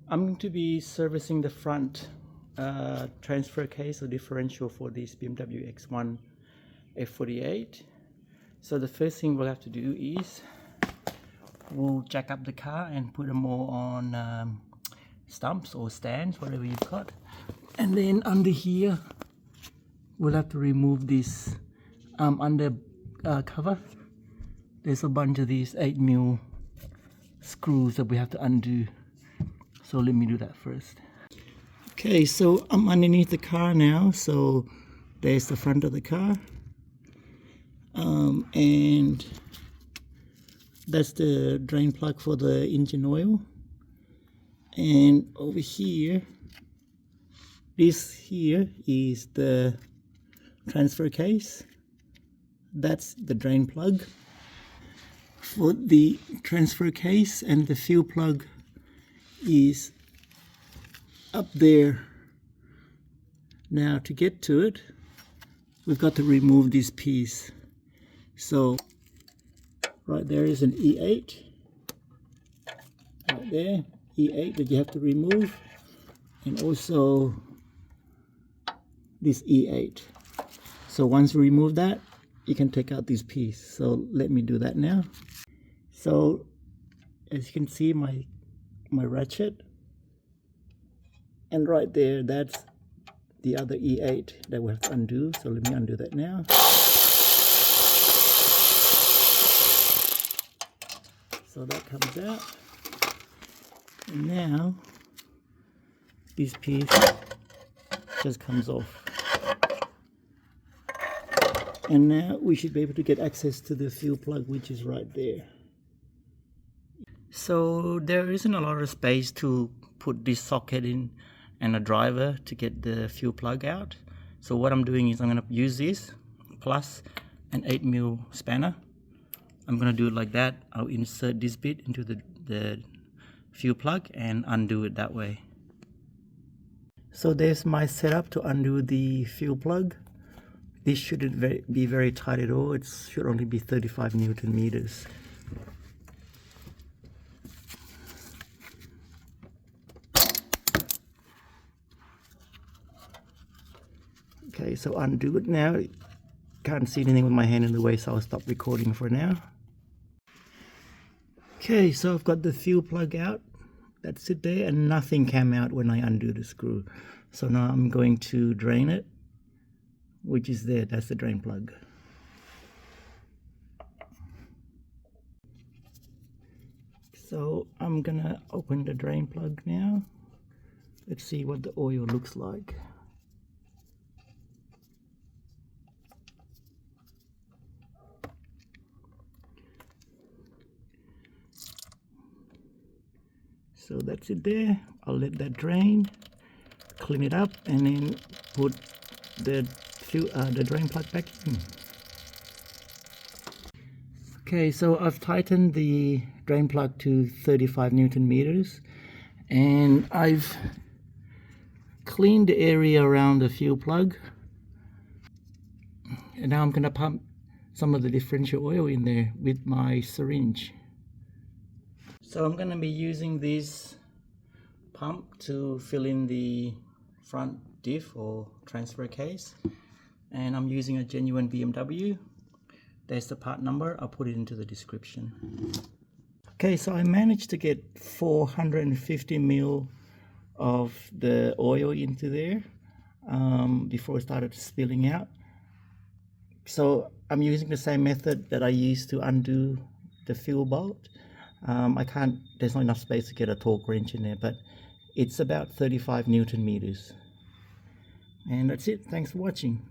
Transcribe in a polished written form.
I'm going to be servicing the front transfer case or differential for this BMW X1 F48. So the first thing we'll have to do is we'll jack up the car and put them all on stumps or stands, whatever you've got. And then under here we'll have to remove this under cover. There's a bunch of these 8mm screws that we have to undo. So let me do that first. Okay, so I'm underneath the car now. So there's the front of the car. And that's the drain plug for the engine oil. And over here, this here is the transfer case. That's the drain plug for the transfer case, and the fuel plug is up there. Now to get to it, we've got to remove this piece. So right there is an E8, right there, E8 that you have to remove, and also this E8. So once you remove that, you can take out this piece. So let me do that now. So as you can see, my ratchet, and right there, that's the other E8 that we have to undo. So let me undo that now. So that comes out, and now this piece just comes off, and now we should be able to get access to the fuel plug, which is right there. So there isn't a lot of space to put this socket in and a driver to get the fuel plug out. So what I'm doing is I'm going to use this plus an 8mm spanner. I'm going to do it like that. I'll insert this bit into the fuel plug and undo it that way. So there's my setup to undo the fuel plug. This shouldn't be very tight at all. It should only be 35 Newton meters. Okay, so undo it now. Can't see anything with my hand in the way, so I'll stop recording for now. Okay, so I've got the fuel plug out. That's it there, and nothing came out when I undo the screw. So now I'm going to drain it, which is there. That's the drain plug. So I'm gonna open the drain plug now. Let's see what the oil looks like. So that's it there. I'll let that drain, clean it up, and then put the drain plug back in. Okay, so I've tightened the drain plug to 35 Newton meters, and I've cleaned the area around the fuel plug. And now I'm going to pump some of the differential oil in there with my syringe. So I'm going to be using this pump to fill in the front diff or transfer case, and I'm using a genuine BMW. There's the part number. I'll put it into the description. Okay, so I managed to get 450 ml of the oil into there before it started spilling out. So I'm using the same method that I used to undo the fuel bolt. There's not enough space to get a torque wrench in there, but it's about 35 Newton meters. And that's it. Thanks for watching.